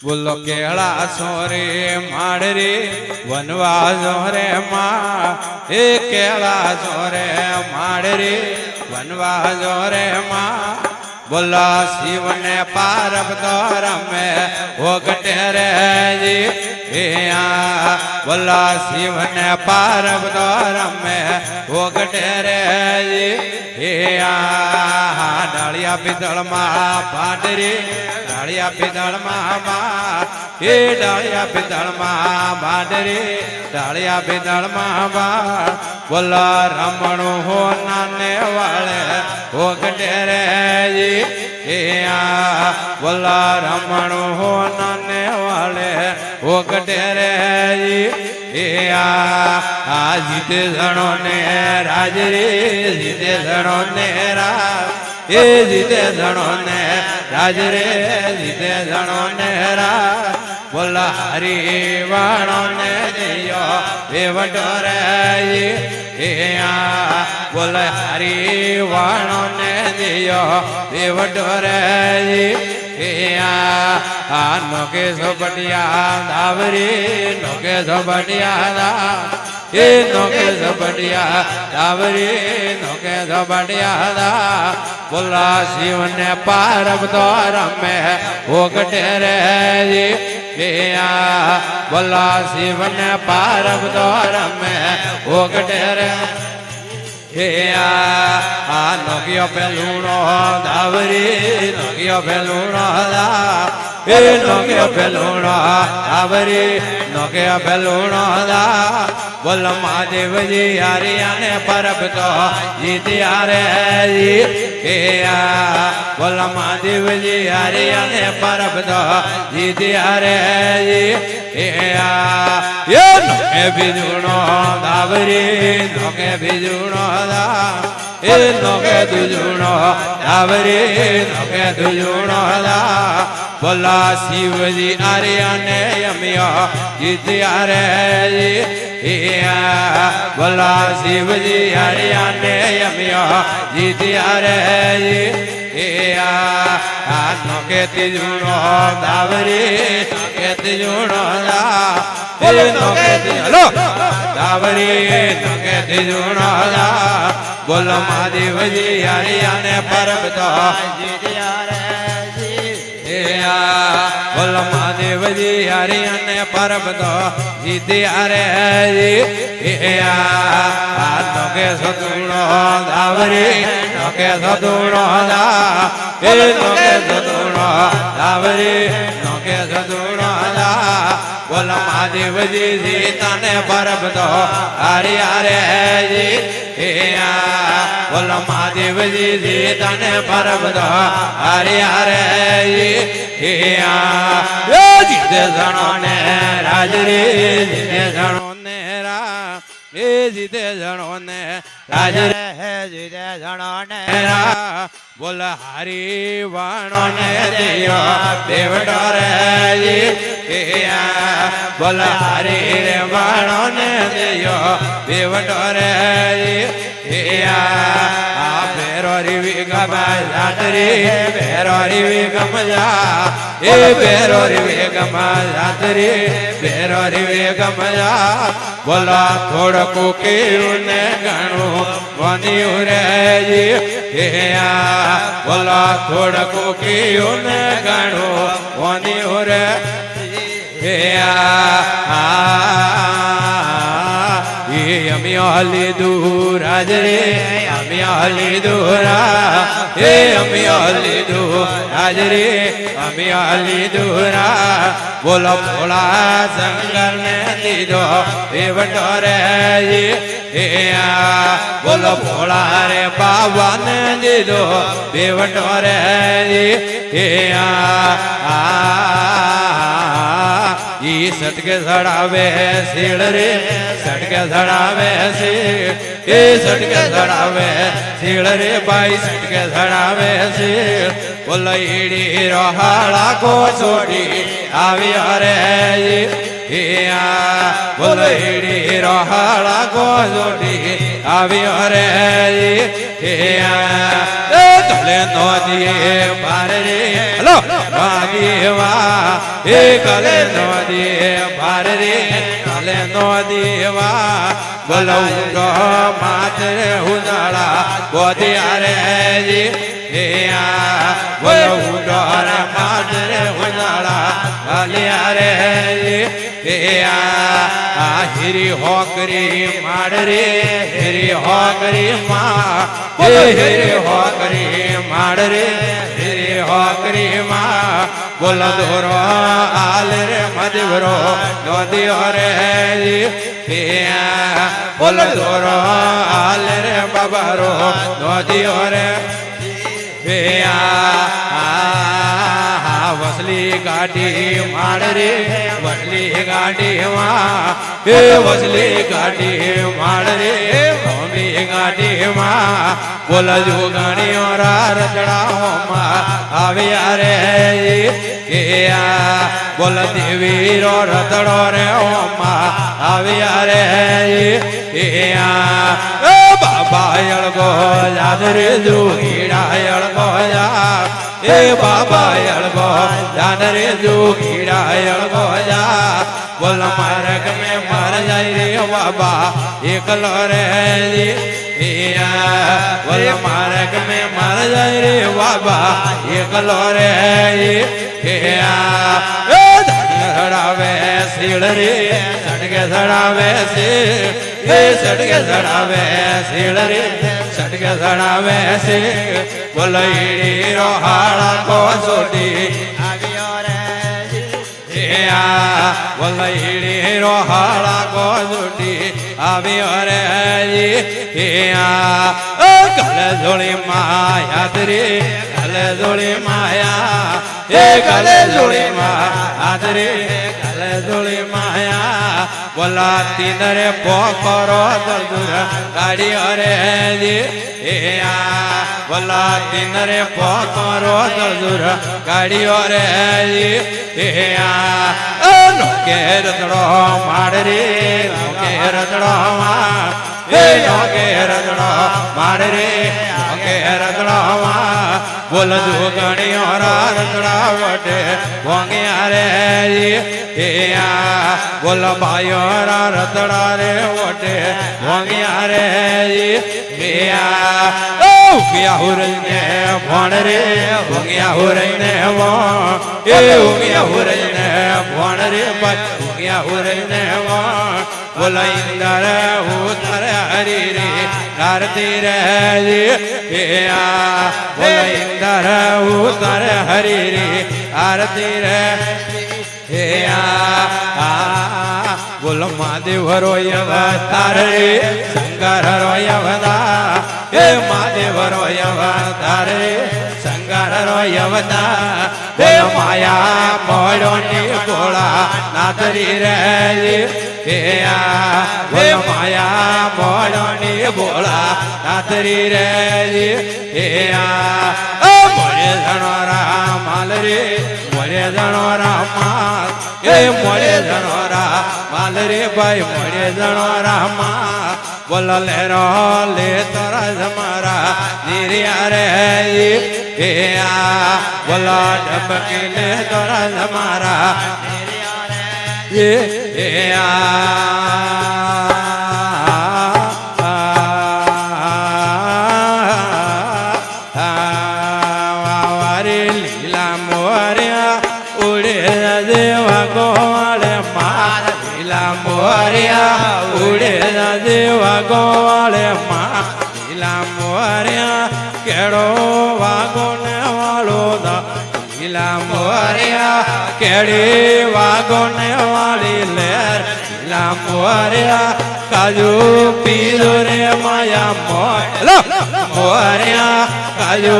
બોલો કેળા સોરે માડ રે વનવા જોરે માં એ કેળા સોરે માડ રે વનવા જોરે માં બોલો શિવ ને પાર્વતો રમે ઓગટે રે બોલો શિવ ને પાર્વતો રમે ઓગટે રે ડાળિયા પિત્તળ માં પાટરી ડાળિયા પિત્તળ માં એ ડાળિયા પિત્તળ માં બાડરી ડાળિયા પિત્તળ માં બાળ બોલો રમણું હો નાને વાળે ઓગટે રે બોલો રમણું હો નાને વાળે ઓગટે રે જીતે જણો ને રાજ રે જીતે જણો ને રાજ એ જીતે જણો ને રાજ રે જીતે જણો ને રાજ બોલા હરી વાણો ને દિયો વેવટો રે બોલા હરી વાણો ને દિયો વેવટો રે નોકે ઝોપટિયા દાવરી નોકે ઝોપટિયા એ નોકે ઝોપટિયા દાવરી નોકે ઝોપટિયા બોલા શિવ ને પાર્વતો રમે ઓગટે રે બોલા શિવ ને પાર્વતો રમે ઓગટે રે નોકિયો પેલુણો દાવરી નોકિયો પેલુણો દા એ નોકિયો પેલુણો દાવરી નોકિયો પેલુણો દા બોલ મહાદેવજી હરિયાને પરબતો જીત્યા રે બોલ મહાદેવજી હરિયાને પરબતો જીત્યા રે નોકે બીજુણો દાવરી નોકે બીજુણો દા એ નોકે દુજુણો દાવરી નોકે દુજુણો દા બોલા શિવજી આર્યાને યમ્યો જીત્યા રે બોલા શિવજી આર્યાને યમ્યો જીત્યા રે નોકે તીજુણો દાવરી નોકે તીજુણો દા નોકે હલો દાવરી નોકે તીજુણો દા બોલો મહાદેવજી હરિયાને પરબતો જીત્યા રે બોલો મહાદેવજી હરિયાને પરબતો જીત્યા રે નોકે સતુણો દાવરી નોકે સતુણો દા એ નોકે સતુણો દાવરી નોકે સતુણો દા બોલો મહાદેવજી સીતાને પરબતો હરિયા રે બોલો મહાદેવજી સીતાને પરબતો હરિયા રે જીતે જણો ને રાજ રે જીતે જણો ને રા એ જીતે જણો ને રાજ રે જીતે જણો ને રા બોલ હરી વાણો ને દિયો દેવડો રે બોલ હરી રે વાણો ને દિયો દેવડો રે ભેરોરી વિગમા જાતરી ભેરોરી વિગમજા એ ભેરોરી વિગમા જાતરી ભેરોરી વિગમજા બોલો થોડું કેવું ને ઘણું બન્યું રે બોલો થોડું કેવું ને ઘણું બન્યું રે અમિયા લીધું રાજ રે અમિયા લીધું રા હે અમિયા લીધું રાજ રે અમિયા લીધું રા બોલો ભોળા શંકર ને લીધો દેવટો રે બોલો ભોળા રે બાબા ને લીધો દેવટો રે ઈ સટકે સડાવે શીળ રે સટકે સડાવે શીળ એ સટકે સડાવે શીળ રે ભાઈ સટકે સડાવે શીળ બોલો ઈડી રોહાળા કો છોડી આવ્યો રે બોલો હીડી રોહાળા ગોજોડી આવ્યો રે ગલે નોદીએ ભાર રે હલો નોદીવા ગલે નોદીએ ભાર રે ગલે નોદીવા બોલો ઊંડો માથે ઉજાળા ગોદિયા રે બોલો ઊંડો માથે ઉજાળા ગાલિયા રે હિરી હોકરી માડ રે હિરી હોકરી માં હિરી હોકરી માડ રે હિરી હોકરી માં બોલો દોરો આલ રે મધવરો નોદિયો રે બોલો દોરો આલ રે બાબારો નોદિયો રે વસલી ગાડી માડ રે વસલી ગાડી માં વસલી ગાડી માડ રે વસલી ગાડી માં બોલ જોગણીઓ રતડાઓમાં આવ્યા રે બોલ દેવી રો રતડો રે ઓમાં આવ્યા રે બાબા અળગો યાદ રે જોગીડા અળગો યાદ બાબા અળગો યાદ રે જોગીડા અળગો યાદ બોલ માર્ગ મેં મર જાય રે બાબા એકલો રે બોલ માર્ગ મેં મર જાય રે બાબા એકલો રે સડાવે શીળ રે સડકે સડાવે શીળ સડકે સડાવે શીળ રે સડકે સડાવે શીળ બોલો ઈડી રોહાળા કો છોડી આવ્યો રે બોલો ઈડી રોહાળા કો છોડી આવ્યો રે ગલે જોડી માયા રે ગલે જોડી માયા ગલે જોડી માયા રે ગલે જોડી માયા બોલા તીનરે પોકરો દર્દુર ગાડીઓ રે બોલા તીનરે પોકરો દર્દુર ગાડીઓ રે નોકે રતડો માડ રે નોકે રતડો માં નોકે રતડો માડ રે નોકે રતડો માં બોલ જોગણીઓ રતડા વટે ભોંગ્યા રે બોલ ભાઈઓ રતડા રે વટે ભોંગ્યા રે ઉગ્યા હુરઈને ભણ રે ઉગ્યા હુરઈને ઉગ્યા હુરઈને ભણ રે ઉગ્યા હુરઈને બોલ ઇન્દર ઉતર હરી રે આરતી રે બોલ ઇન્દર ઉતર હરી રે આરતી રે બોલ મહાદેવ રોય અવતાર રે શંકર રોય અવતાર મહાદેવ રોય અવતાર રે શંકર રોય અવતાર બોલ માયા મોડો ની ભોળા નાથરી રે બોલ માયા મોડો ની ભોળા નાથરી રે મોરે જણો રામાલ રે મોરે જણો રામાલ મોરે જણો રામાલ રે ભાઈ મોરે જણો રામા બોલ લેરો લે તરા જમારા નિર્યા રે બોલ ડબકી લે તરા જમારા લીલા મોર્યા ઉડે દેવા ગોળે માર લીલા મોર્યા ઉડે દેવા ગોળે માર લીલા મોર્યા કેળો વાગો ને વાળો લીલા મોર્યા કેડી વાગો ને વાળી લેર લીલા મોર્યા કાજુ પીજો રે માયા મોર્યા કાજુ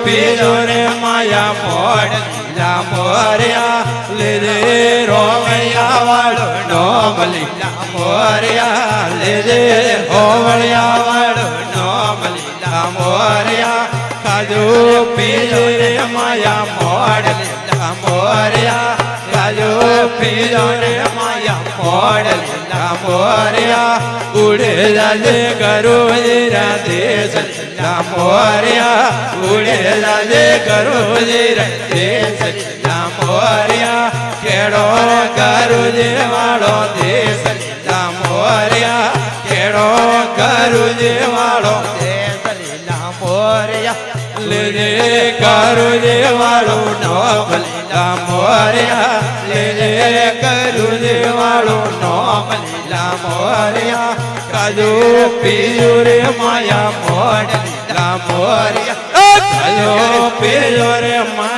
પીજો રે માયા મોડ લીલા મોર્યા લેજે રોવૈયા વાળો નોમ લીલા મોર્યા લેજે હોવળિયા વાળો નોમ લીલા મોર્યા કાજુ પીજો રે માયા મોડ લીલા મોર્યા કાજુ પીજો રે માયા મોડ લીલા મોરિયા ઉડે જાજે કરુજી રાધેશ લીલા મોરિયા ઉડે જાજે કરુજી રાધેશ લીલા મોરિયા કેડો કરુજી વાળો દેશ લીલા મોરિયા કેડો કરુજી વાળો દેશ લીલા મોરિયા લેજે કરુજી વાળો નોમ લીલા મોરિયા લેજે કરુજી વાળો નોમ લીલા મોરિયા કાજુ પીજો રે માયા મોડ લીલા મોરિયા કાજુ પીજો રે માયા